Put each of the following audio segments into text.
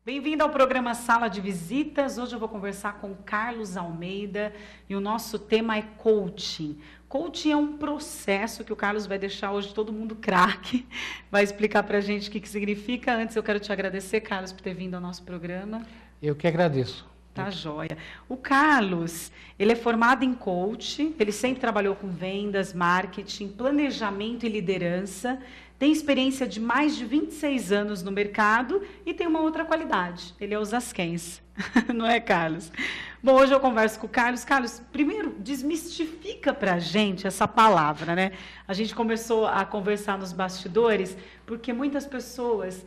Bem-vindo ao programa Sala de Visitas. Hoje eu vou conversar com Carlos Almeida e o nosso tema é coaching. Coaching é um processo que o Carlos vai deixar hoje todo mundo craque, vai explicar para a gente o que significa. Antes eu quero te agradecer, Carlos, por ter vindo ao nosso programa. Eu que agradeço. Tá joia. O Carlos, ele é formado em coaching, ele sempre trabalhou com vendas, marketing, planejamento e liderança, tem experiência de mais de 26 anos no mercado e tem uma outra qualidade, ele é osasquense, não é, Carlos? Bom, hoje eu converso com o Carlos. Carlos, primeiro, desmistifica para a gente essa palavra, né? A gente começou a conversar nos bastidores, porque muitas pessoas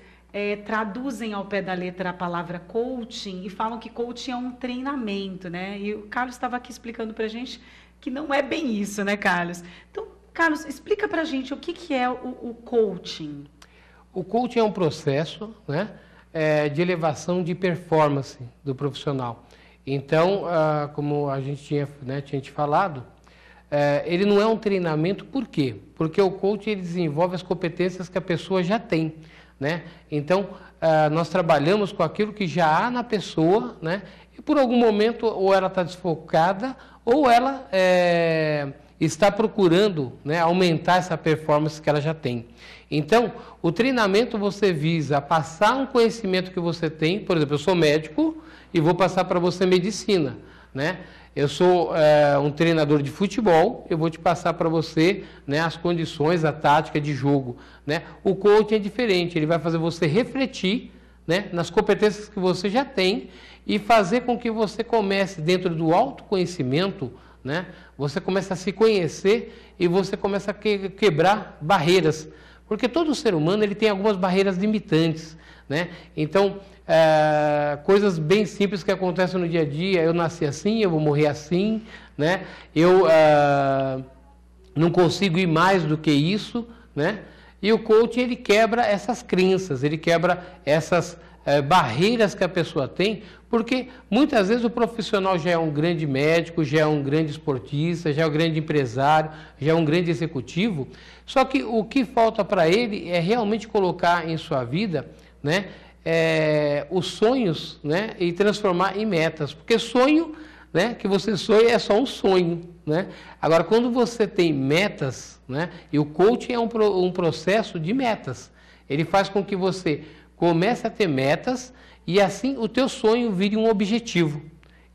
traduzem ao pé da letra a palavra coaching e falam que coaching é um treinamento, né? E o Carlos estava aqui explicando para a gente que não é bem isso, né, Carlos? Então, Carlos, explica para a gente o que é o coaching. O coaching é um processo, né, de elevação de performance do profissional. Então, como a gente tinha te falado, ele não é um treinamento, por quê? Porque o coaching ele desenvolve as competências que a pessoa já tem. Né? Então, nós trabalhamos com aquilo que já há na pessoa, né? E por algum momento, ou ela está desfocada, ou ela está procurando, né, aumentar essa performance que ela já tem. Então, o treinamento você visa passar um conhecimento que você tem. Por exemplo, eu sou médico e vou passar para você medicina, né? Eu sou um treinador de futebol, eu vou te passar para você, né, as condições, a tática de jogo. Né? O coaching é diferente, ele vai fazer você refletir, né, nas competências que você já tem e fazer com que você comece, dentro do autoconhecimento, né, você comece a se conhecer e você comece a quebrar barreiras. Porque todo ser humano ele tem algumas barreiras limitantes. Né? Então, coisas bem simples que acontecem no dia a dia, eu nasci assim, eu vou morrer assim, né? Eu não consigo ir mais do que isso, né? E o coaching ele quebra essas crenças, ele quebra essas barreiras que a pessoa tem, porque muitas vezes o profissional já é um grande médico, já é um grande esportista, já é um grande empresário, já é um grande executivo, só que o que falta para ele é realmente colocar em sua vida, né, os sonhos, né, e transformar em metas, porque sonho, né, que você sonha é só um sonho, né? Agora, quando você tem metas, né, e o coaching é um processo de metas, ele faz com que você comece a ter metas e assim o teu sonho vire um objetivo.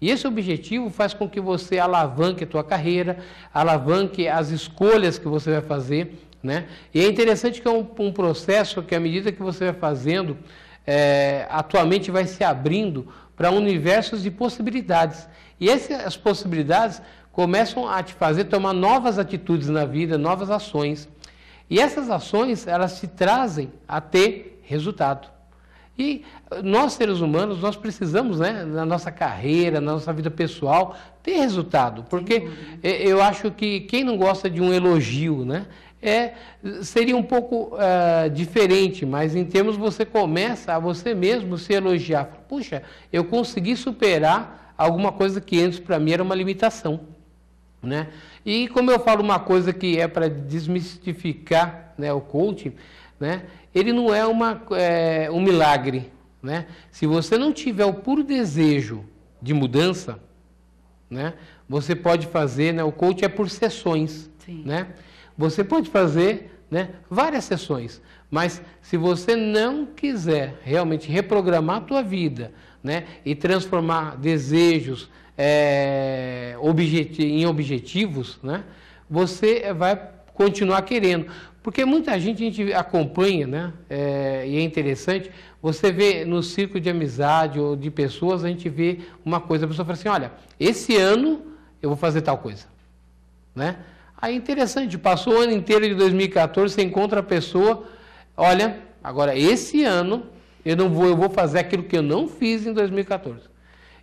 E esse objetivo faz com que você alavanque a tua carreira, alavanque as escolhas que você vai fazer, né? E é interessante que é um processo que, à medida que você vai fazendo, a tua mente vai se abrindo para universos de possibilidades. E essas possibilidades começam a te fazer tomar novas atitudes na vida, novas ações. E essas ações, elas te trazem a ter resultado. E nós, seres humanos, nós precisamos, né, na nossa carreira, na nossa vida pessoal, ter resultado. Porque eu acho que quem não gosta de um elogio, né, seria um pouco diferente, mas em termos você começa a você mesmo se elogiar. Puxa, eu consegui superar alguma coisa que antes para mim era uma limitação. Né? E como eu falo uma coisa que é para desmistificar, né, o coaching, né, ele não é um milagre. Né? Se você não tiver o puro desejo de mudança, né, você pode fazer, né, o coaching é por sessões. Né? Você pode fazer, né, várias sessões, mas se você não quiser realmente reprogramar a tua vida, né, e transformar desejos em objetivos, né, você vai continuar querendo. Porque muita gente a gente acompanha, né, e é interessante, você vê no círculo de amizade ou de pessoas, a gente vê uma coisa, a pessoa fala assim, olha, esse ano eu vou fazer tal coisa. Né? Aí é interessante, passou o ano inteiro de 2014, você encontra a pessoa, olha, agora esse ano eu vou fazer aquilo que eu não fiz em 2014.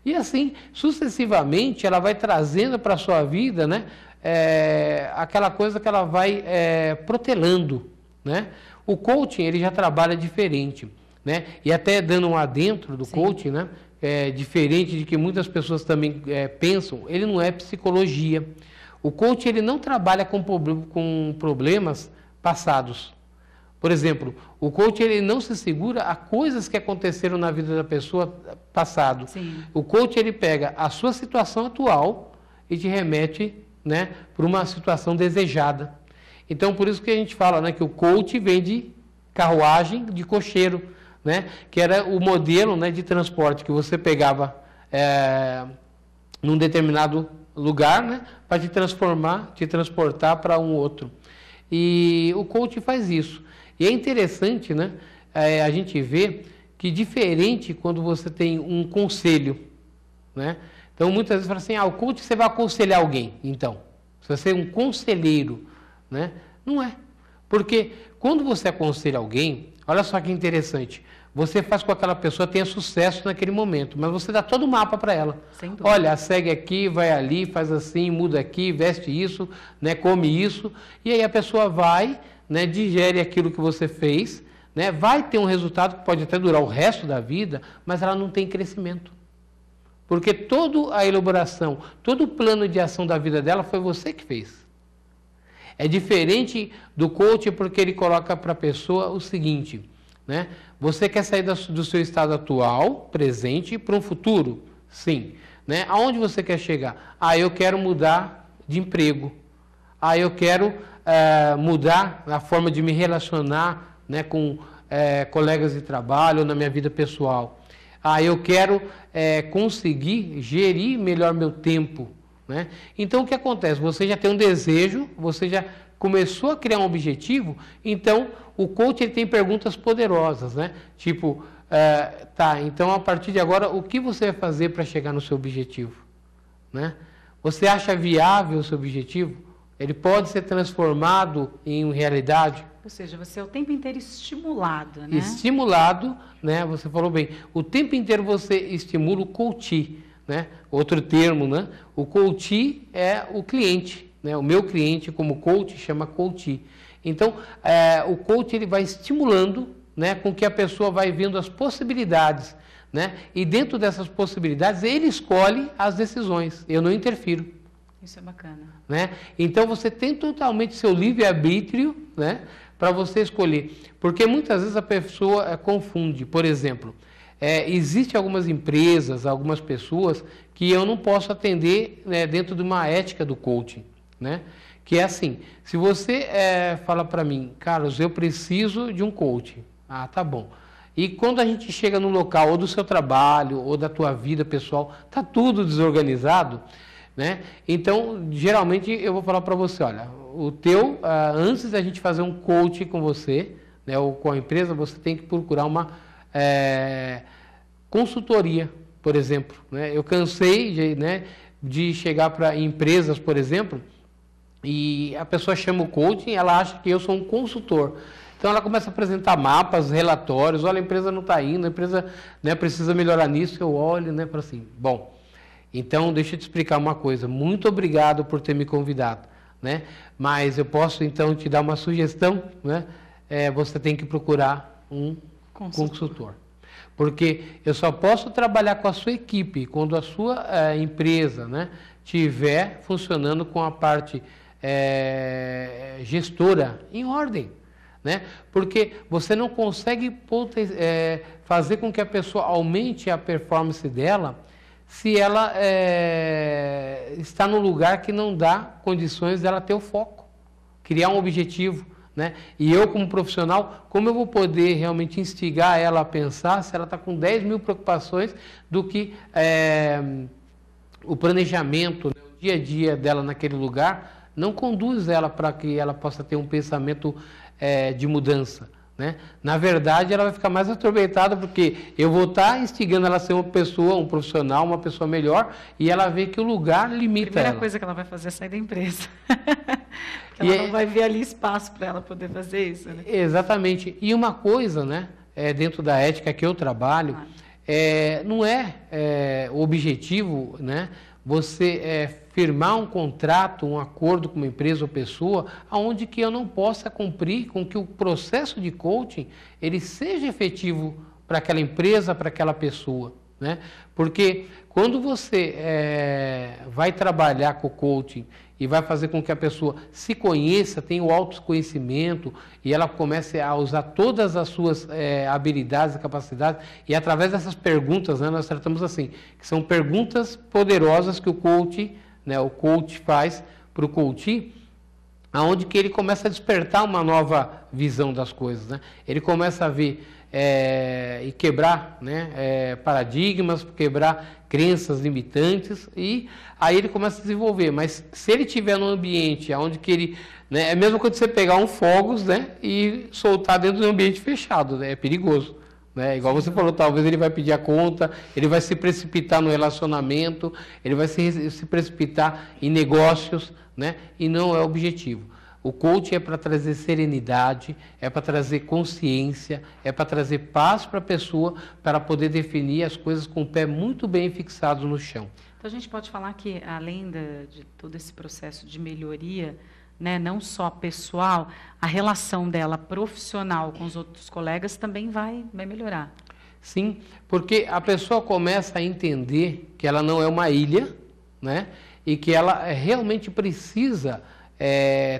E assim, sucessivamente, ela vai trazendo para a sua vida, né, aquela coisa que ela vai protelando. Né? O coaching, ele já trabalha diferente. Né? E até dando um adentro do coaching, né, diferente de que muitas pessoas também pensam, ele não é psicologia. O coaching ele não trabalha com problemas passados. Por exemplo, o coach ele não se segura a coisas que aconteceram na vida da pessoa passado. Sim. O coach ele pega a sua situação atual e te remete, né, para uma situação desejada. Então, por isso que a gente fala, né, que o coach vem de carruagem de cocheiro, né, que era o modelo, né, de transporte que você pegava num determinado lugar, né, para te transportar para um outro. E o coach faz isso. E é interessante, né, a gente vê que diferente quando você tem um conselho, né? Então, muitas vezes fala assim, o coach você vai aconselhar alguém, então. Você vai ser um conselheiro, né? Não é. Porque quando você aconselha alguém, olha só que interessante, você faz com que aquela pessoa tenha sucesso naquele momento, mas você dá todo o mapa para ela. Sem dúvida. Olha, segue aqui, vai ali, faz assim, muda aqui, veste isso, né, come isso, e aí a pessoa vai, né, digere aquilo que você fez, né, vai ter um resultado que pode até durar o resto da vida, mas ela não tem crescimento. Porque toda a elaboração, todo o plano de ação da vida dela foi você que fez. É diferente do coach porque ele coloca para a pessoa o seguinte, né? Você quer sair do seu estado atual, presente, para um futuro? Sim. Né? Aonde você quer chegar? Eu quero mudar de emprego. Eu quero mudar a forma de me relacionar, né, com colegas de trabalho ou na minha vida pessoal. Eu quero conseguir gerir melhor meu tempo. Né? Então, o que acontece? Você já tem um desejo, você já começou a criar um objetivo, então o coach ele tem perguntas poderosas, né? Tipo, então a partir de agora, o que você vai fazer para chegar no seu objetivo? Né? Você acha viável o seu objetivo? Ele pode ser transformado em realidade? Ou seja, você é o tempo inteiro estimulado, né? Estimulado, né? Você falou bem. O tempo inteiro você estimula o coach, né? Outro termo, né? O coach é o cliente, né? O meu cliente como coach chama coach. Então, o coach ele vai estimulando, né? Com que a pessoa vai vendo as possibilidades, né? E dentro dessas possibilidades ele escolhe as decisões. Eu não interfiro. Isso é bacana. Né? Então você tem totalmente seu livre-arbítrio, né, para você escolher. Porque muitas vezes a pessoa confunde. Por exemplo, existem algumas empresas, algumas pessoas que eu não posso atender, né, dentro de uma ética do coaching. Né? Que é assim, se você fala para mim, Carlos, eu preciso de um coaching. Tá bom. E quando a gente chega no local, ou do seu trabalho, ou da tua vida pessoal, está tudo desorganizado, né? Então, geralmente, eu vou falar para você, olha, antes da gente fazer um coaching com você, né, ou com a empresa, você tem que procurar uma consultoria, por exemplo. Né? Eu cansei de chegar para empresas, por exemplo, e a pessoa chama o coaching, ela acha que eu sou um consultor. Então, ela começa a apresentar mapas, relatórios, olha, a empresa não está indo, a empresa, né, precisa melhorar nisso, eu olho, né, para assim, bom... Então, deixa eu te explicar uma coisa. Muito obrigado por ter me convidado, né? Mas eu posso, então, te dar uma sugestão, né? Você tem que procurar um consultor. Porque eu só posso trabalhar com a sua equipe quando a sua empresa, né, estiver funcionando com a parte gestora em ordem. Né? Porque você não consegue fazer com que a pessoa aumente a performance dela se ela está num lugar que não dá condições dela ter o foco, criar um objetivo, né? E eu, como profissional, como eu vou poder realmente instigar ela a pensar se ela está com 10 mil preocupações do que o planejamento, né, o dia a dia dela naquele lugar não conduz ela para que ela possa ter um pensamento de mudança. Né? Na verdade, ela vai ficar mais atormentada porque eu vou estar instigando ela a ser uma pessoa, um profissional, uma pessoa melhor, e ela vê que o lugar limita ela. A primeira coisa que ela vai fazer é sair da empresa. Ela não vai ver ali espaço para ela poder fazer isso. Né? Exatamente. E uma coisa, né, dentro da ética que eu trabalho, não é o objetivo, né, você firmar um contrato, um acordo com uma empresa ou pessoa, onde que eu não possa cumprir com que o processo de coaching ele seja efetivo para aquela empresa, para aquela pessoa. né? Porque quando você vai trabalhar com o coaching e vai fazer com que a pessoa se conheça, tenha o autoconhecimento e ela comece a usar todas as suas habilidades e capacidades, e através dessas perguntas, né, nós tratamos assim, que são perguntas poderosas que o coach faz para o coach, aonde que ele começa a despertar uma nova visão das coisas, né? Ele começa a ver e quebrar, né, paradigmas, quebrar crenças limitantes, e aí ele começa a desenvolver. Mas se ele estiver num ambiente onde que ele, né, é mesmo quando você pegar um fogos, né, e soltar dentro de um ambiente fechado, né, é perigoso. Né? Igual você falou, talvez ele vai pedir a conta, ele vai se precipitar no relacionamento, ele vai se precipitar em negócios, né? E não é o objetivo. O coaching é para trazer serenidade, é para trazer consciência, é para trazer paz para a pessoa, para poder definir as coisas com o pé muito bem fixado no chão. Então a gente pode falar que, além de todo esse processo de melhoria, né, não só pessoal, a relação dela profissional com os outros colegas também vai melhorar. Sim, porque a pessoa começa a entender que ela não é uma ilha, né, e que ela realmente precisa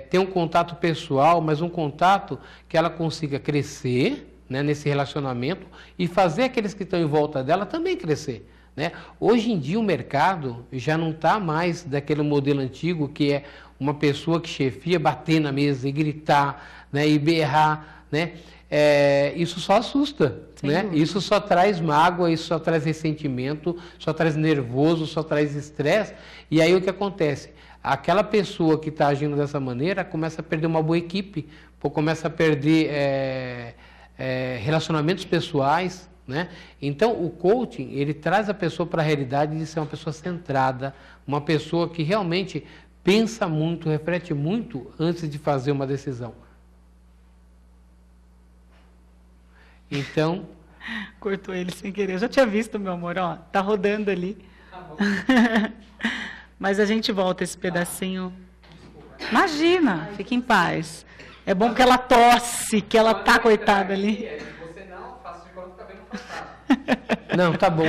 ter um contato pessoal, mas um contato que ela consiga crescer, né, nesse relacionamento e fazer aqueles que estão em volta dela também crescer. Né? Hoje em dia o mercado já não está mais daquele modelo antigo que é uma pessoa que chefia bater na mesa e gritar, né, e berrar, né? Isso só assusta, né? Isso só traz mágoa, isso só traz ressentimento, só traz nervoso, só traz estresse. E aí o que acontece? Aquela pessoa que está agindo dessa maneira começa a perder uma boa equipe, começa a perder relacionamentos pessoais, né? Então o coaching, ele traz a pessoa para a realidade de ser uma pessoa centrada, uma pessoa que realmente pensa muito, reflete muito antes de fazer uma decisão. Então... Cortou ele sem querer. Eu já tinha visto, meu amor, ó, tá rodando ali. Tá bom. Mas a gente volta esse pedacinho. Imagina, fique em paz. É bom que ela tosse, que ela tá coitada ali. Você não, faço de conta que tá vendo afastado. Não, tá bom.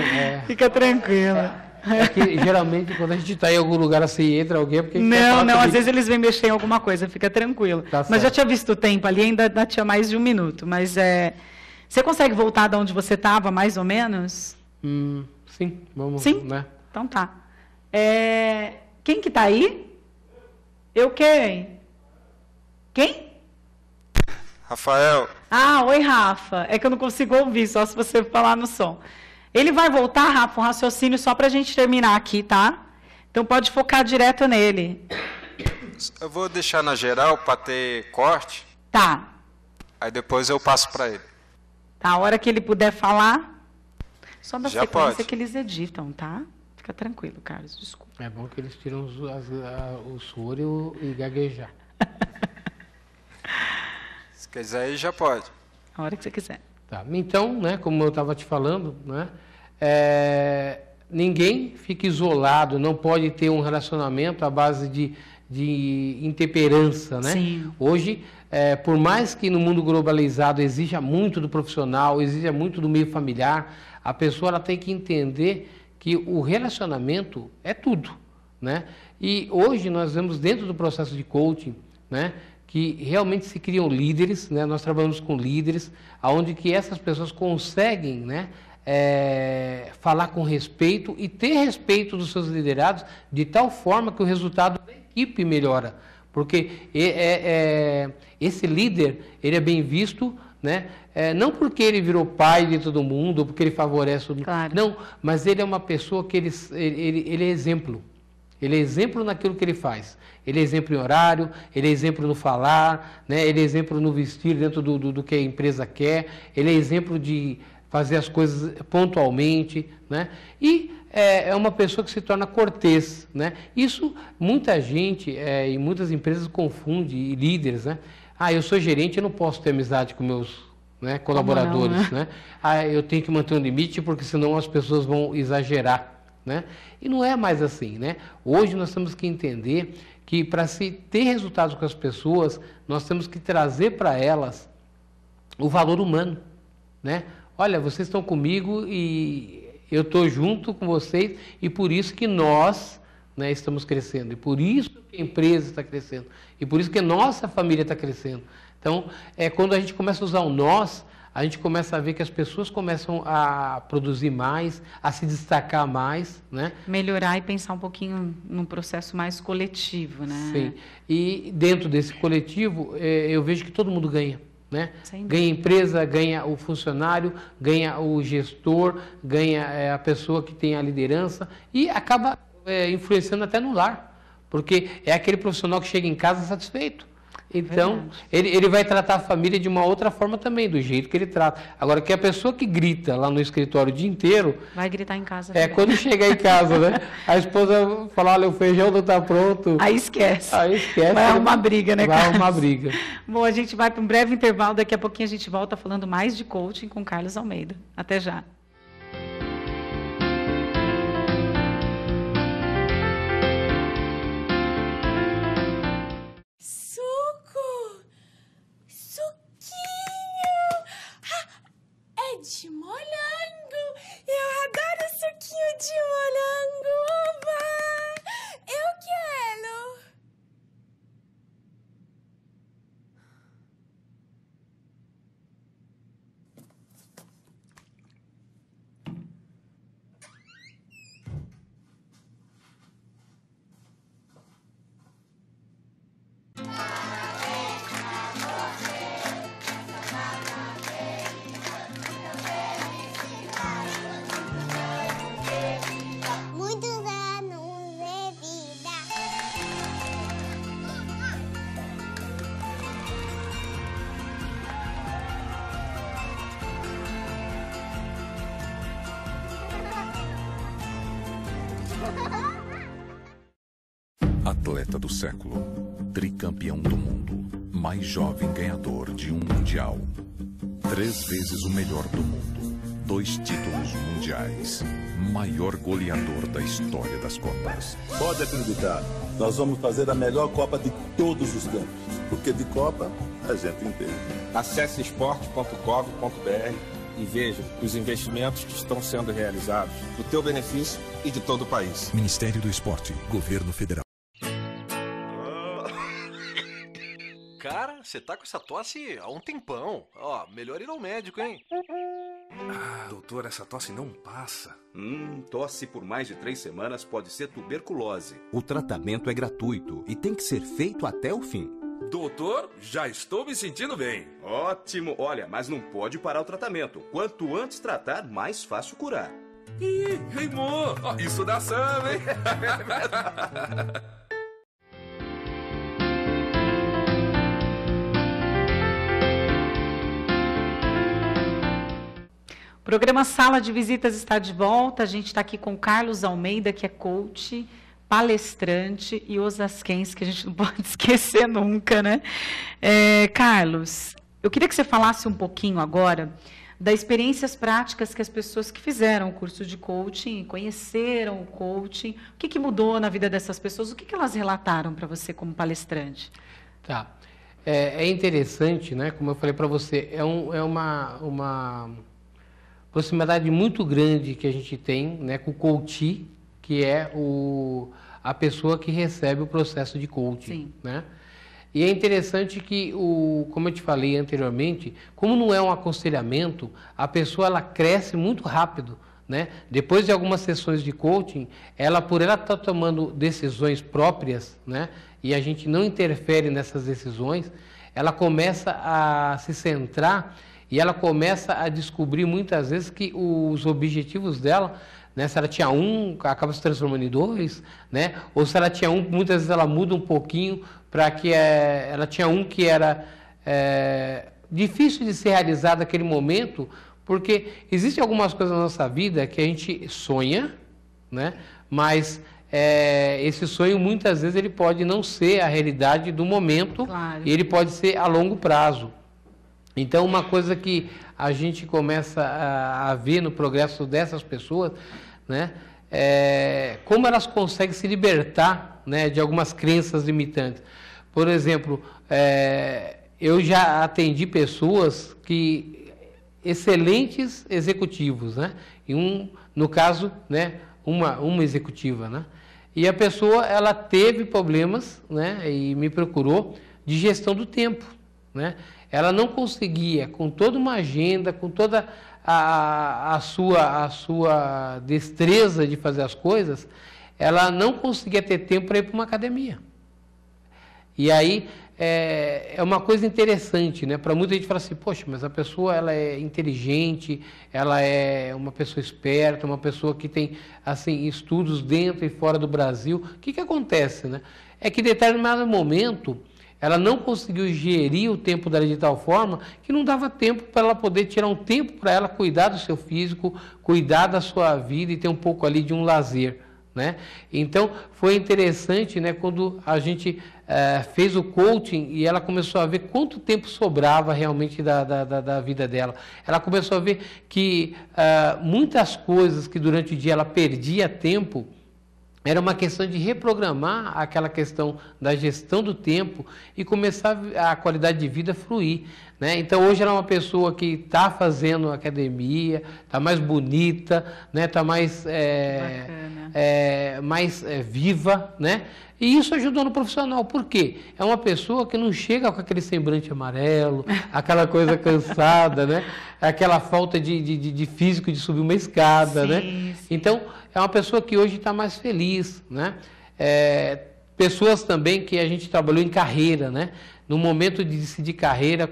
Fica tranquila. É que, geralmente, quando a gente está em algum lugar assim, entra alguém... Porque não, às vezes eles vêm mexer em alguma coisa, fica tranquilo. Tá, mas já tinha visto o tempo ali, ainda tinha mais de 1 minuto. Mas você consegue voltar de onde você estava, mais ou menos? Sim, vamos. Sim? Né? Então tá. Quem que está aí? Eu quem? Quem? Rafael. Ah, oi, Rafa. É que eu não consigo ouvir, só se você falar no som. Ele vai voltar, Rafa, um raciocínio só para a gente terminar aqui, tá? Então pode focar direto nele. Eu vou deixar na geral para ter corte. Tá. Aí depois eu passo para ele. Tá, a hora que ele puder falar, só da sequência pode. que eles editam, tá? Fica tranquilo, Carlos, desculpa. É bom que eles tiram o soro e gaguejar. Se quiser aí, já pode. A hora que você quiser. Tá. Então, né, como eu estava te falando, né, ninguém fica isolado, não pode ter um relacionamento à base de intemperança, né? Sim. Hoje, por mais que no mundo globalizado exija muito do profissional, exija muito do meio familiar, a pessoa ela tem que entender que o relacionamento é tudo, né? E hoje nós vemos dentro do processo de coaching, né, que realmente se criam líderes, né? Nós trabalhamos com líderes, onde que essas pessoas conseguem, né, falar com respeito e ter respeito dos seus liderados de tal forma que o resultado da equipe melhora. Porque esse líder, ele é bem visto, né? Não porque ele virou pai de todo mundo, ou porque ele favorece todo mundo. Claro. Não, mas ele é uma pessoa que ele é exemplo. Ele é exemplo naquilo que ele faz. Ele é exemplo em horário, ele é exemplo no falar, né? Ele é exemplo no vestir dentro do que a empresa quer, ele é exemplo de fazer as coisas pontualmente, né? E é uma pessoa que se torna cortês, né? Isso, muita gente e muitas empresas confundem, e líderes, né? Eu sou gerente, eu não posso ter amizade com meus, né, colaboradores, não, né? Eu tenho que manter um limite, porque senão as pessoas vão exagerar, né? E não é mais assim, né? Hoje nós temos que entender que para se ter resultados com as pessoas, nós temos que trazer para elas o valor humano, né? Olha, vocês estão comigo e eu estou junto com vocês e por isso que nós, né, estamos crescendo. E por isso que a empresa está crescendo. E por isso que a nossa família está crescendo. Então, quando a gente começa a usar o nós, a gente começa a ver que as pessoas começam a produzir mais, a se destacar mais, né? Melhorar e pensar um pouquinho num processo mais coletivo, né? Sim. E dentro desse coletivo, eu vejo que todo mundo ganha, né? Ganha a empresa, ganha o funcionário, ganha o gestor, ganha a pessoa que tem a liderança e acaba influenciando até no lar, porque é aquele profissional que chega em casa satisfeito. Então, ele vai tratar a família de uma outra forma também, do jeito que ele trata. Agora, que a pessoa que grita lá no escritório o dia inteiro... Vai gritar em casa. Quando chegar em casa, né? A esposa fala, olha, o feijão não está pronto. Aí esquece. Vai arrumar briga, né, Vai Carlos? arrumar briga. Bom, a gente vai para um breve intervalo. Daqui a pouquinho a gente volta falando mais de coaching com Carlos Almeida. Até já. De morango! Eu adoro suquinho de morango! Oba! Eu quero! Atleta do século, tricampeão do mundo, mais jovem ganhador de um mundial, 3 vezes o melhor do mundo, 2 títulos mundiais, maior goleador da história das Copas. Pode acreditar, nós vamos fazer a melhor Copa de todos os tempos, porque de Copa a gente entende. Acesse esporte.gov.br e veja os investimentos que estão sendo realizados para o teu benefício e de todo o país. Ministério do Esporte, Governo Federal. Cara, você tá com essa tosse há um tempão. Ó, melhor ir ao médico, hein? Doutor, essa tosse não passa. Tosse por mais de 3 semanas pode ser tuberculose. O tratamento é gratuito e tem que ser feito até o fim. Doutor, já estou me sentindo bem. Ótimo. Olha, mas não pode parar o tratamento. Quanto antes tratar, mais fácil curar. Ih, rimou. Isso dá samba, hein? O programa Sala de Visitas está de volta. A gente está aqui com o Carlos Almeida, que é coach, palestrante e osasquense, que a gente não pode esquecer nunca, né? Carlos, eu queria que você falasse um pouquinho agora das experiências práticas que as pessoas que fizeram o curso de coaching, conheceram o coaching, o que mudou na vida dessas pessoas, o que elas relataram para você como palestrante? Tá. É interessante, né? Como eu falei para você, é uma proximidade muito grande que a gente tem, né, com o coach, que é a pessoa que recebe o processo de coaching. Sim. Né? E é interessante que, como eu te falei anteriormente, como não é um aconselhamento, a pessoa ela cresce muito rápido. Né? Depois de algumas sessões de coaching, por ela estar tomando decisões próprias, né, e a gente não interfere nessas decisões, ela começa a se centrar e ela começa a descobrir muitas vezes que os objetivos dela, né, se ela tinha acaba se transformando em 2, né, ou se ela tinha muitas vezes ela muda um pouquinho para que ela tinha que era difícil de ser realizado naquele momento, porque existem algumas coisas na nossa vida que a gente sonha, né, mas esse sonho muitas vezes ele pode não ser a realidade do momento. Claro. E ele pode ser a longo prazo. Então, uma coisa que a gente começa a ver no progresso dessas pessoas, né, como elas conseguem se libertar, né, de algumas crenças limitantes. Por exemplo, eu já atendi pessoas que excelentes executivos, né? E no caso, né, uma executiva, né? E a pessoa, ela teve problemas, né, e me procurou de gestão do tempo, né? Ela não conseguia, com toda uma agenda, com toda a sua destreza de fazer as coisas, ela não conseguia ter tempo para ir para uma academia. E aí, é uma coisa interessante, né? Para muita gente falar assim, poxa, mas a pessoa, ela é inteligente, ela é uma pessoa esperta, uma pessoa que tem, assim, estudos dentro e fora do Brasil. O que acontece, né? É que em determinado momento, ela não conseguiu gerir o tempo dela de tal forma que não dava tempo para ela poder tirar um tempo para ela cuidar do seu físico, cuidar da sua vida e ter um pouco ali de um lazer, né? Então, foi interessante, né, quando a gente fez o coaching e ela começou a ver quanto tempo sobrava realmente da vida dela. Ela começou a ver que muitas coisas que durante o dia ela perdia tempo, era uma questão de reprogramar aquela questão da gestão do tempo e começar a qualidade de vida fluir, né? Então, hoje ela é uma pessoa que está fazendo academia, está mais bonita, né? Está mais, viva, né? E isso ajudou no profissional. Por quê? É uma pessoa que não chega com aquele semblante amarelo, aquela coisa cansada, né? Aquela falta de físico de subir uma escada, sim, né? Sim. Então, é uma pessoa que hoje está mais feliz, né? Pessoas também que a gente trabalhou em carreira, né? No momento de decidir carreira,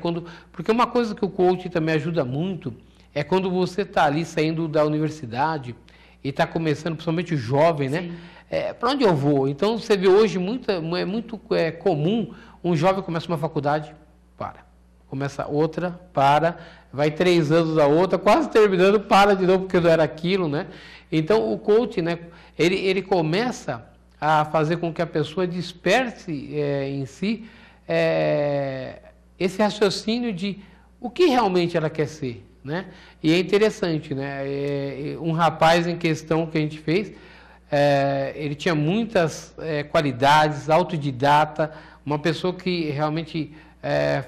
porque uma coisa que o coach também ajuda muito é quando você está ali saindo da universidade e está começando, principalmente o jovem, né? Para onde eu vou? Então, você vê hoje, é muito comum, um jovem começa uma faculdade, começa outra, vai 3 anos a outra, quase terminando, para de novo porque não era aquilo, né? Então, o coach, né, ele começa a fazer com que a pessoa desperte em si esse raciocínio de o que realmente ela quer ser, né? E é interessante, né? Um rapaz em questão que a gente fez, ele tinha muitas qualidades, autodidata, uma pessoa que realmente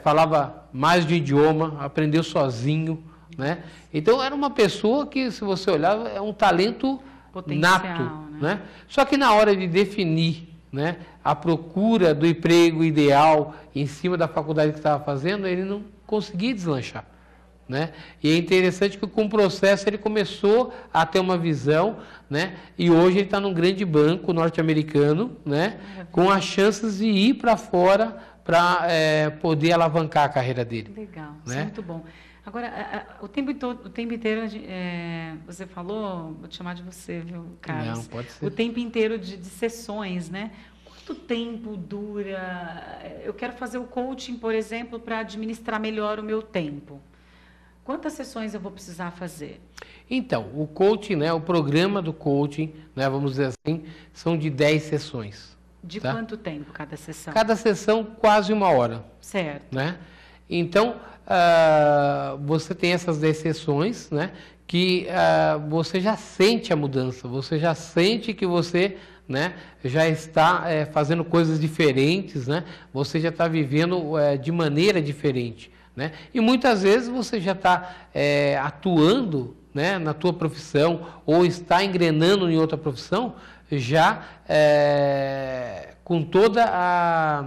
falava mais de idioma, aprendeu sozinho, né? Então, era uma pessoa que, se você olhar, é um talento nato, né? Só que na hora de definir, né, a procura do emprego ideal em cima da faculdade que estava fazendo, ele não conseguia deslanchar, né? E é interessante que com o processo ele começou a ter uma visão, né? E hoje ele está num grande banco norte-americano, né? Com as chances de ir para fora para poder alavancar a carreira dele. Legal, né? Isso é muito bom. Agora, o tempo inteiro, você falou, vou te chamar de você, viu, Carlos? Não, pode ser. O tempo inteiro de sessões, né? Quanto tempo dura? Eu quero fazer o coaching, por exemplo, para administrar melhor o meu tempo. Quantas sessões eu vou precisar fazer? Então, o coaching, né, o programa do coaching, né, vamos dizer assim, são de 10 sessões. De quanto tempo cada sessão? Cada sessão, quase 1 hora. Certo. Né? Então, você tem essas 10 sessões, né, que você já sente a mudança, você já sente que você, né, já está fazendo coisas diferentes, né, você já está vivendo de maneira diferente, né, e muitas vezes você já está atuando, né, na tua profissão ou está engrenando em outra profissão já com toda a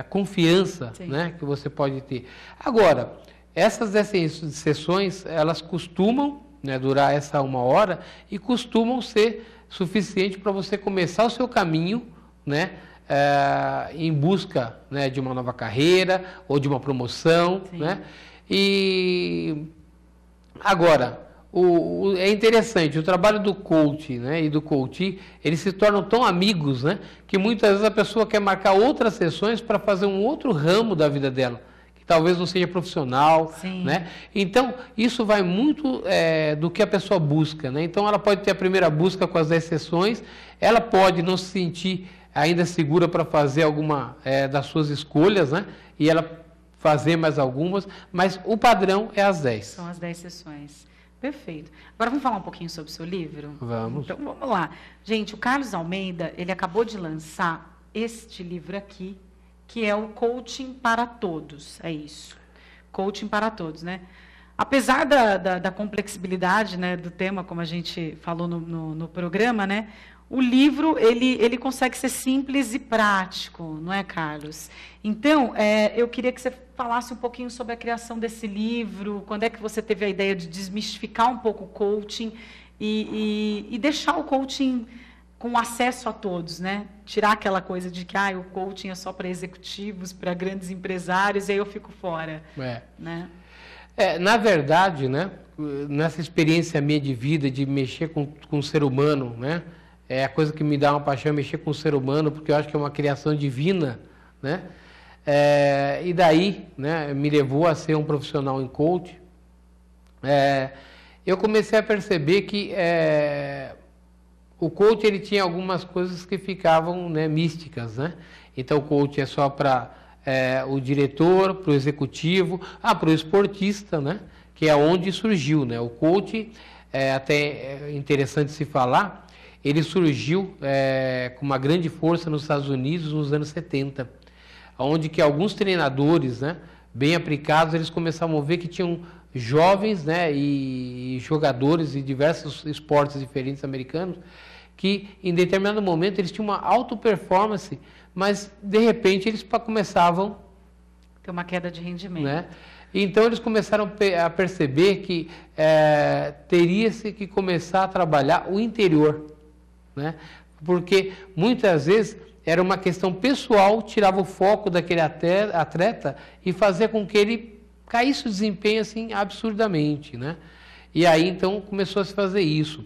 confiança, né, que você pode ter. Agora, essas 10 sessões, elas costumam, né, durar essa 1 hora e costumam ser suficiente para você começar o seu caminho, né, em busca, né, de uma nova carreira ou de uma promoção, né? E agora, é interessante, o trabalho do coach, né, e do coachee, eles se tornam tão amigos, né, que muitas vezes a pessoa quer marcar outras sessões para fazer um outro ramo da vida dela, que talvez não seja profissional, né? Então, isso vai muito do que a pessoa busca, né? Então, ela pode ter a primeira busca com as 10 sessões, ela pode não se sentir ainda segura para fazer alguma das suas escolhas, né? E ela fazer mais algumas, mas o padrão é as 10. São as 10 sessões. Perfeito. Agora vamos falar um pouquinho sobre o seu livro? Vamos. Então, vamos lá. Gente, o Carlos Almeida, ele acabou de lançar este livro aqui, que é o Coaching para Todos. É isso. Coaching para Todos, né? apesar da complexibilidade, né, do tema, como a gente falou no programa, né, o livro ele consegue ser simples e prático, não é, Carlos? Então, eu queria que você falasse um pouquinho sobre a criação desse livro, quando é que você teve a ideia de desmistificar um pouco o coaching e deixar o coaching com acesso a todos, né? Tirar aquela coisa de que o coaching é só para executivos, para grandes empresários, e aí eu fico fora. Né? Na verdade, né, nessa experiência minha de vida, de mexer com o ser humano, né, é a coisa que me dá uma paixão, mexer com o ser humano, porque eu acho que é uma criação divina, né? E daí, né, me levou a ser um profissional em coaching. Eu comecei a perceber que o coach ele tinha algumas coisas que ficavam, né, místicas, né? Então o coach é só para o diretor, para o executivo, para o esportista, né? Que é onde surgiu, né? O coach, até interessante se falar, ele surgiu com uma grande força nos Estados Unidos nos anos 70, onde que alguns treinadores, né, bem aplicados, eles começaram a ver que tinham jovens, né, e jogadores de diversos esportes diferentes americanos, que em determinado momento eles tinham uma alta performance, mas de repente eles começavam ter uma queda de rendimento, né? Então eles começaram a perceber que teria-se que começar a trabalhar o interior, né? Porque muitas vezes era uma questão pessoal, tirava o foco daquele atleta e fazia com que ele caísse o desempenho assim absurdamente, né? E aí então começou a se fazer isso.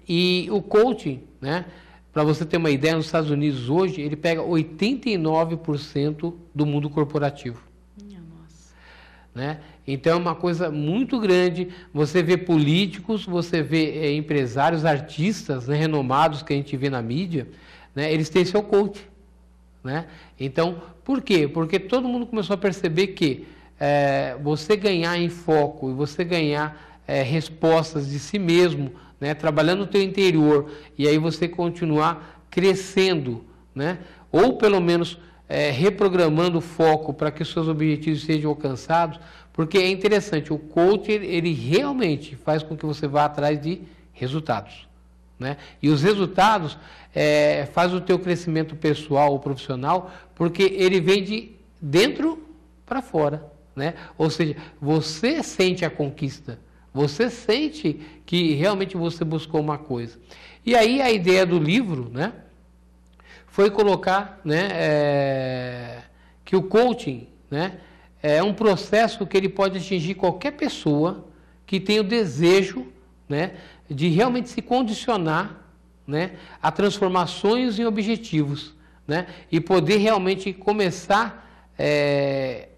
E o coaching, né, para você ter uma ideia, nos Estados Unidos hoje, ele pega 89% do mundo corporativo. Nossa. Né? Então é uma coisa muito grande. Você vê políticos, você vê empresários, artistas, né, renomados que a gente vê na mídia, né, eles têm seu coach. Né? Então, por quê? Porque todo mundo começou a perceber que você ganhar em foco e você ganhar respostas de si mesmo, né, trabalhando no teu interior, e aí você continuar crescendo, né, ou pelo menos reprogramando o foco para que os seus objetivos sejam alcançados, porque é interessante, o coach ele realmente faz com que você vá atrás de resultados, né, e os resultados faz o teu crescimento pessoal ou profissional, porque ele vem de dentro para fora, né, ou seja, você sente a conquista, você sente que realmente você buscou uma coisa. E aí a ideia do livro, né, foi colocar, né, que o coaching, né, é um processo que ele pode atingir qualquer pessoa que tenha o desejo, né, de realmente se condicionar, né, a transformações em objetivos, né, e poder realmente começar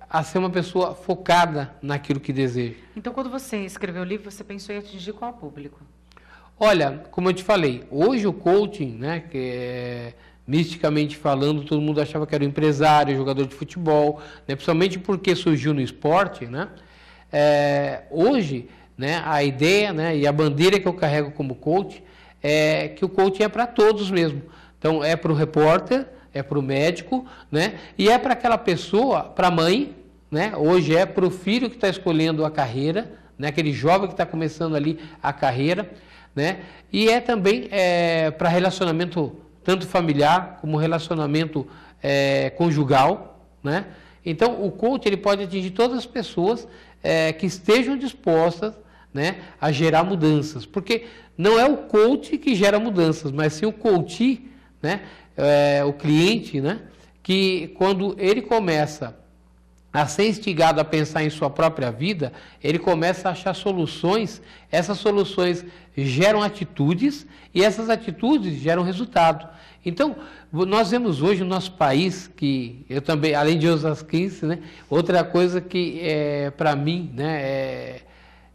a ser uma pessoa focada naquilo que deseja. Então, quando você escreveu o livro, você pensou em atingir qual público? Olha, como eu te falei, hoje o coaching, né, que misticamente falando, todo mundo achava que era um empresário, jogador de futebol, né, principalmente porque surgiu no esporte, né? Hoje, né, a ideia, né, e a bandeira que eu carrego como coach é que o coaching é para todos mesmo. Então, é para o repórter, é para o médico, né, e é para aquela pessoa, para a mãe, né, hoje é para o filho que está escolhendo a carreira, né, aquele jovem que está começando ali a carreira, né, e é também para relacionamento tanto familiar como relacionamento conjugal, né. Então o coach ele pode atingir todas as pessoas que estejam dispostas, né, a gerar mudanças, porque não é o coach que gera mudanças, mas sim o coach, né, o cliente, né, que quando ele começa a ser instigado a pensar em sua própria vida, ele começa a achar soluções, essas soluções geram atitudes e essas atitudes geram resultado. Então, nós vemos hoje no nosso país, que eu também, além de Osas 15, né, outra coisa que para mim, né,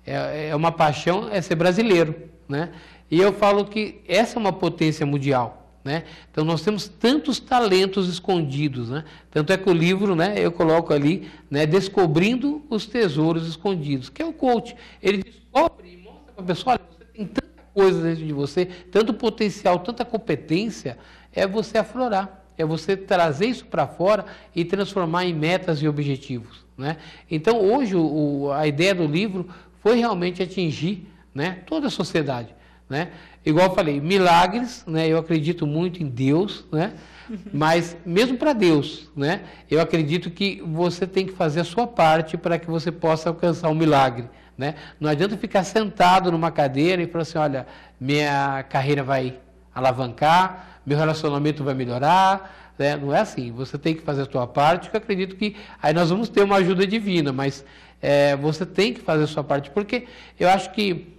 é uma paixão é ser brasileiro, né? E eu falo que essa é uma potência mundial. Né? Então nós temos tantos talentos escondidos, né? Tanto é que o livro, né, eu coloco ali, né, descobrindo os tesouros escondidos, que é o coach. Ele descobre e mostra para a pessoa, olha, você tem tanta coisa dentro de você, tanto potencial, tanta competência, é você aflorar, é você trazer isso para fora e transformar em metas e objetivos, né? Então, hoje, a ideia do livro foi realmente atingir, né, toda a sociedade, né? Igual eu falei, milagres, né? Eu acredito muito em Deus, né? Mas mesmo para Deus, né? Eu acredito que você tem que fazer a sua parte para que você possa alcançar um milagre, né? Não adianta ficar sentado numa cadeira e falar assim, olha, minha carreira vai alavancar, meu relacionamento vai melhorar, né? Não é assim. Você tem que fazer a sua parte, que eu acredito que aí nós vamos ter uma ajuda divina, mas você tem que fazer a sua parte, porque eu acho que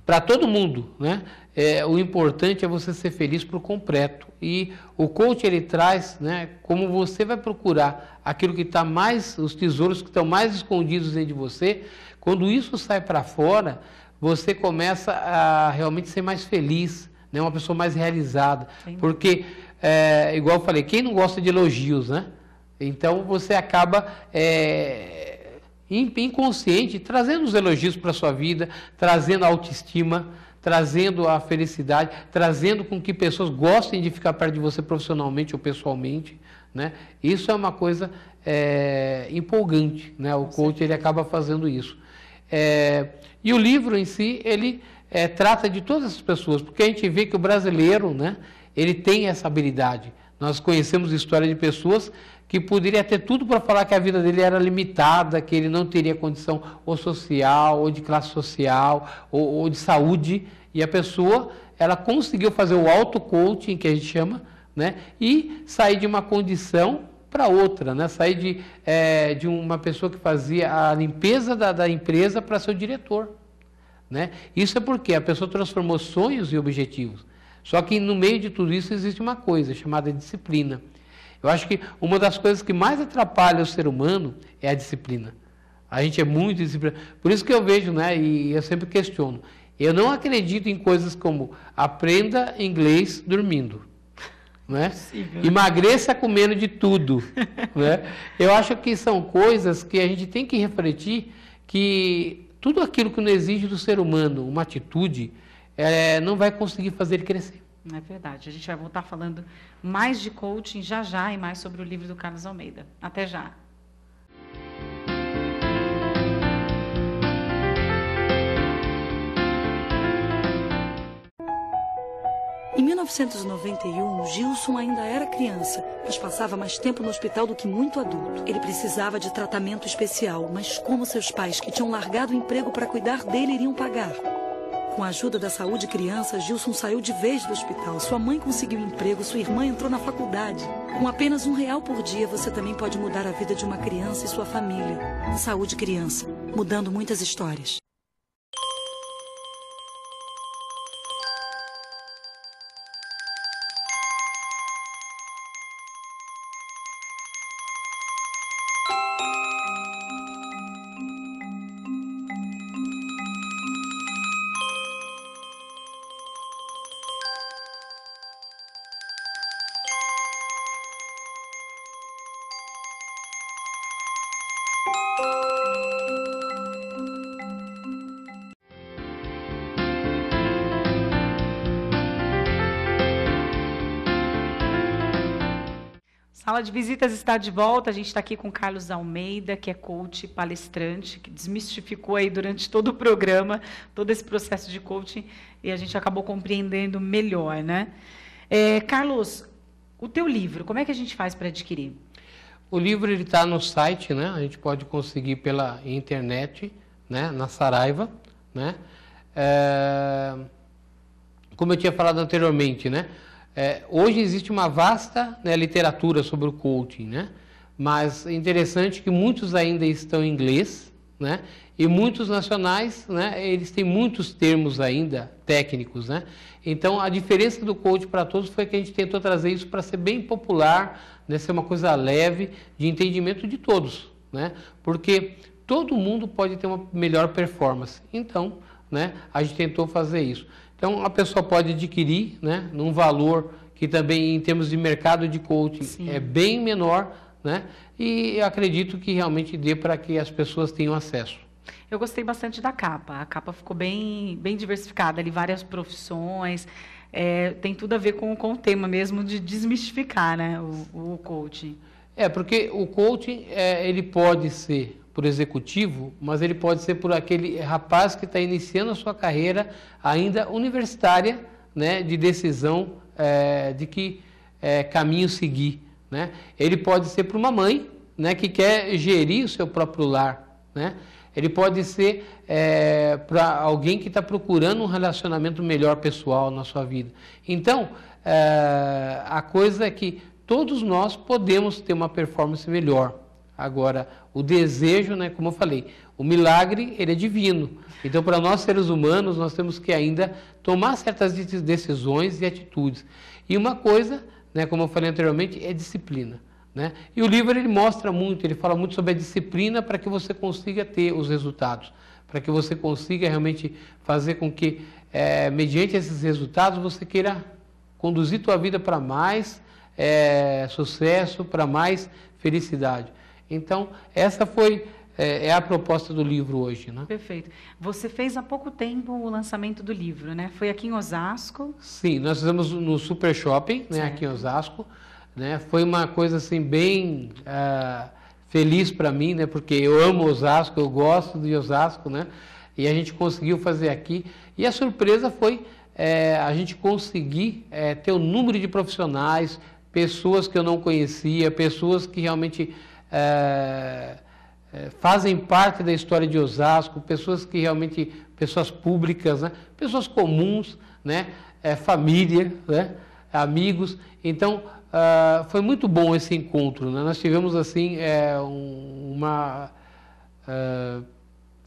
para todo mundo, né? O importante é você ser feliz por completo. E o coach, ele traz, né, como você vai procurar aquilo que está mais, os tesouros que estão mais escondidos dentro de você. Quando isso sai para fora, você começa a realmente ser mais feliz, né, uma pessoa mais realizada. Sim. Porque, igual eu falei, quem não gosta de elogios, né? Então você acaba inconsciente trazendo os elogios para a sua vida, trazendo a autoestima, trazendo a felicidade, trazendo com que pessoas gostem de ficar perto de você profissionalmente ou pessoalmente, né? Isso é uma coisa empolgante, né? O coach, ele acaba fazendo isso. E o livro em si, ele trata de todas as pessoas, porque a gente vê que o brasileiro, né, ele tem essa habilidade. Nós conhecemos história de pessoas que poderia ter tudo para falar que a vida dele era limitada, que ele não teria condição ou social, ou de classe social, ou de saúde, e a pessoa, ela conseguiu fazer o auto-coaching, que a gente chama, né, e sair de uma condição para outra, né, sair de uma pessoa que fazia a limpeza da empresa para ser o diretor, né. Isso é porque a pessoa transformou sonhos em objetivos. Só que no meio de tudo isso existe uma coisa chamada disciplina. Eu acho que uma das coisas que mais atrapalha o ser humano é a disciplina. A gente é muito disciplinado. Por isso que eu vejo, né, e eu sempre questiono, eu não acredito em coisas como aprenda inglês dormindo, né? Emagreça comendo de tudo, né? Eu acho que são coisas que a gente tem que refletir, que tudo aquilo que não exige do ser humano uma atitude, não vai conseguir fazer ele crescer. É verdade. A gente vai voltar falando mais de coaching já e mais sobre o livro do Carlos Almeida. Até já. Em 1991, Gilson ainda era criança, mas passava mais tempo no hospital do que muito adulto. Ele precisava de tratamento especial, mas como seus pais, que tinham largado o emprego para cuidar dele, iriam pagar? Com a ajuda da Saúde Criança, Gilson saiu de vez do hospital. Sua mãe conseguiu emprego, sua irmã entrou na faculdade. Com apenas R$1 por dia, você também pode mudar a vida de uma criança e sua família. Saúde Criança, mudando muitas histórias. Sala de Visitas está de volta. A gente está aqui com o Carlos Almeida, que é coach, palestrante, que desmistificou aí durante todo o programa, todo esse processo de coaching, e a gente acabou compreendendo melhor, né? Carlos, o teu livro, como é que a gente faz para adquirir? O livro está no site, né? A gente pode conseguir pela internet, né? Na Saraiva, né? Como eu tinha falado anteriormente, né? Hoje existe uma vasta, né, literatura sobre o coaching, né? Mas é interessante que muitos ainda estão em inglês, né? E muitos nacionais, né, eles têm muitos termos ainda técnicos, né? Então, a diferença do coaching para todos foi que a gente tentou trazer isso para ser bem popular, né, ser uma coisa leve, de entendimento de todos, né? Porque todo mundo pode ter uma melhor performance. Então, né, a gente tentou fazer isso. Então, a pessoa pode adquirir, né, num valor que também, em termos de mercado de coaching, sim, é bem menor, né? E eu acredito que realmente dê para que as pessoas tenham acesso. Eu gostei bastante da capa. A capa ficou bem diversificada, ali várias profissões. tem tudo a ver com o tema mesmo de desmistificar, né, o coaching. Porque o coaching, ele pode ser por executivo, mas ele pode ser por aquele rapaz que está iniciando a sua carreira ainda universitária, né, de decisão de que caminho seguir, né? Ele pode ser para uma mãe, né, que quer gerir o seu próprio lar, né? Ele pode ser para alguém que está procurando um relacionamento melhor pessoal na sua vida. Então, a coisa é que todos nós podemos ter uma performance melhor. Agora, o desejo, né, como eu falei, o milagre, ele é divino. Então, para nós seres humanos, nós temos que ainda tomar certas decisões e atitudes. E uma coisa, né, como eu falei anteriormente, é disciplina, né? E o livro, ele mostra muito, ele fala muito sobre a disciplina para que você consiga ter os resultados, para que você consiga realmente fazer com que, mediante esses resultados, você queira conduzir tua vida para mais sucesso, para mais felicidade. Então, essa foi a proposta do livro hoje, né? Perfeito. Você fez há pouco tempo o lançamento do livro, né? Foi aqui em Osasco? Sim, nós fizemos no Super Shopping, né, aqui em Osasco, né? Foi uma coisa assim bem feliz para mim, né? Porque eu amo Osasco, eu gosto de Osasco, né? E a gente conseguiu fazer aqui. E a surpresa foi a gente conseguir ter o número de profissionais, pessoas que eu não conhecia, pessoas que realmente fazem parte da história de Osasco, pessoas que realmente, pessoas públicas, né? Pessoas comuns, né? Família, né? Amigos. Então, foi muito bom esse encontro, né? Nós tivemos assim uma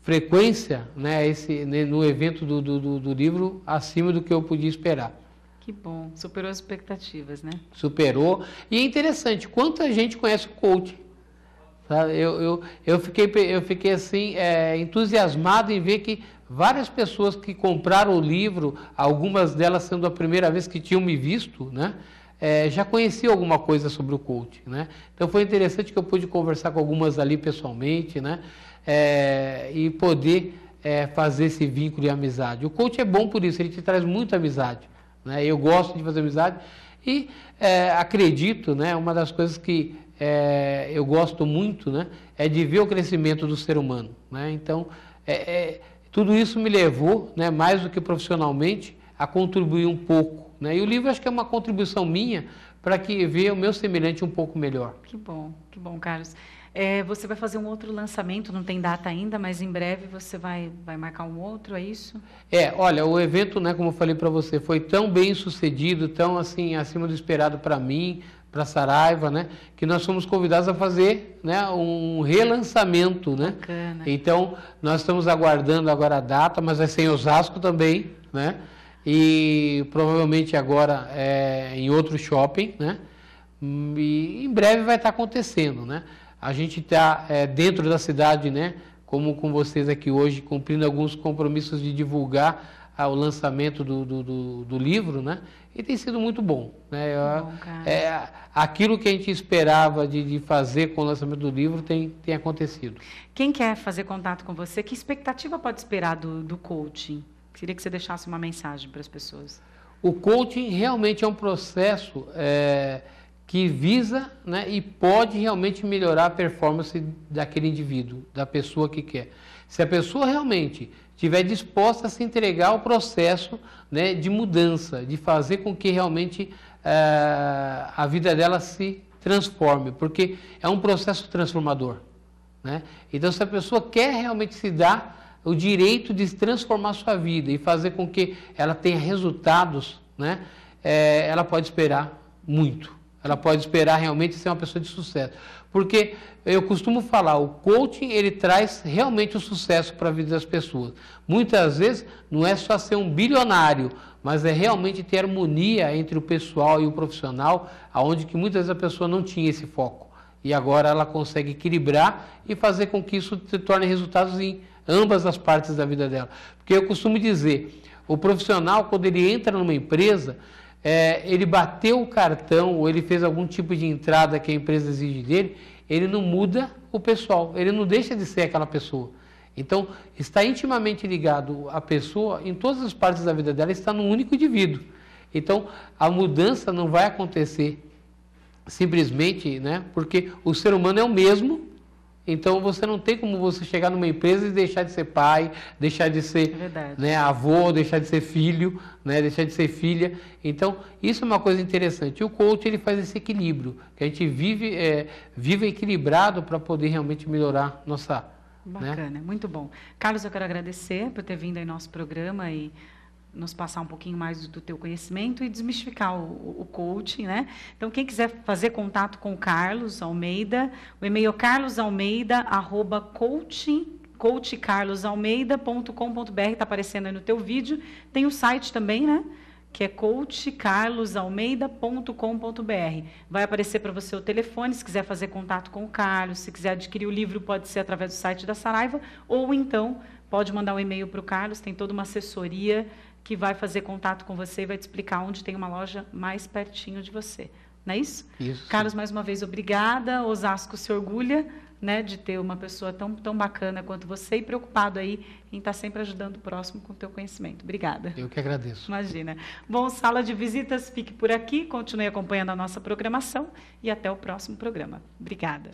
frequência, né? No evento do livro acima do que eu podia esperar. Que bom, superou as expectativas, né? Superou. E é interessante, quanta gente conhece o coaching. Eu fiquei assim, entusiasmado em ver que várias pessoas que compraram o livro, algumas delas sendo a primeira vez que tinham me visto, né, já conheciam alguma coisa sobre o coaching, né? Então foi interessante que eu pude conversar com algumas ali pessoalmente, né, e poder fazer esse vínculo de amizade. O coaching é bom por isso, ele te traz muita amizade, né? Eu gosto de fazer amizade e acredito, né, uma das coisas que eu gosto muito, né, é de ver o crescimento do ser humano, né? Então, tudo isso me levou, né, mais do que profissionalmente, a contribuir um pouco, né? E o livro acho que é uma contribuição minha para que ver o meu semelhante um pouco melhor. Que bom, Carlos. Você vai fazer um outro lançamento, não tem data ainda, mas em breve você vai marcar um outro, é isso? Olha, o evento, né, como eu falei para você, foi tão bem sucedido, tão assim, acima do esperado para mim, para Saraiva, né, que nós fomos convidados a fazer, né, um relançamento, né? Bacana. Então, nós estamos aguardando agora a data, mas vai ser em Osasco também, né? E provavelmente agora em outro shopping, né? E em breve vai estar acontecendo, né? A gente está dentro da cidade, né? Como com vocês aqui hoje, cumprindo alguns compromissos de divulgar o lançamento do livro, né? E tem sido muito bom, né? Aquilo que a gente esperava de fazer com o lançamento do livro tem acontecido. Quem quer fazer contato com você, que expectativa pode esperar do coaching? Queria que você deixasse uma mensagem para as pessoas. O coaching realmente é um processo que visa, né, e pode realmente melhorar a performance daquele indivíduo, da pessoa que quer. Se a pessoa realmente estiver disposta a se entregar ao processo, né, de mudança, de fazer com que realmente a vida dela se transforme, porque é um processo transformador, né? Então, se a pessoa quer realmente se dar o direito de transformar a sua vida e fazer com que ela tenha resultados, né, ela pode esperar muito. Ela pode esperar realmente ser uma pessoa de sucesso. Porque eu costumo falar, o coaching, ele traz realmente o sucesso para a vida das pessoas. Muitas vezes não é só ser um bilionário, mas é realmente ter harmonia entre o pessoal e o profissional, aonde que muitas vezes a pessoa não tinha esse foco. E agora ela consegue equilibrar e fazer com que isso se torne resultados em ambas as partes da vida dela. Porque eu costumo dizer, o profissional, quando ele entra numa empresa, ele bateu o cartão ou ele fez algum tipo de entrada que a empresa exige dele, ele não muda o pessoal, ele não deixa de ser aquela pessoa. Então, está intimamente ligado a pessoa, em todas as partes da vida dela, está num único indivíduo. Então, a mudança não vai acontecer simplesmente, né? Porque o ser humano é o mesmo. Então, você não tem como você chegar numa empresa e deixar de ser pai, deixar de ser né, avô, deixar de ser filho, né, deixar de ser filha. Então, isso é uma coisa interessante. E o coach, ele faz esse equilíbrio, que a gente vive equilibrado para poder realmente melhorar nossa... Bacana, né? Muito bom. Carlos, eu quero agradecer por ter vindo aí no nosso programa e nos passar um pouquinho mais do teu conhecimento e desmistificar o coaching, né? Então, quem quiser fazer contato com o Carlos Almeida, o e-mail é carlosalmeida@coachcarlosalmeida.com.br, está aparecendo aí no teu vídeo. Tem o site também, né? Que é coachcarlosalmeida.com.br. Vai aparecer para você o telefone, se quiser fazer contato com o Carlos, se quiser adquirir o livro, pode ser através do site da Saraiva, ou então pode mandar um e-mail para o Carlos, tem toda uma assessoria que vai fazer contato com você e vai te explicar onde tem uma loja mais pertinho de você. Não é isso? Isso. Carlos, mais uma vez, obrigada. Osasco se orgulha, né, de ter uma pessoa tão bacana quanto você e preocupado aí em estar sempre ajudando o próximo com o teu conhecimento. Obrigada. Eu que agradeço. Imagina. Bom, Sala de Visitas, fique por aqui, continue acompanhando a nossa programação e até o próximo programa. Obrigada.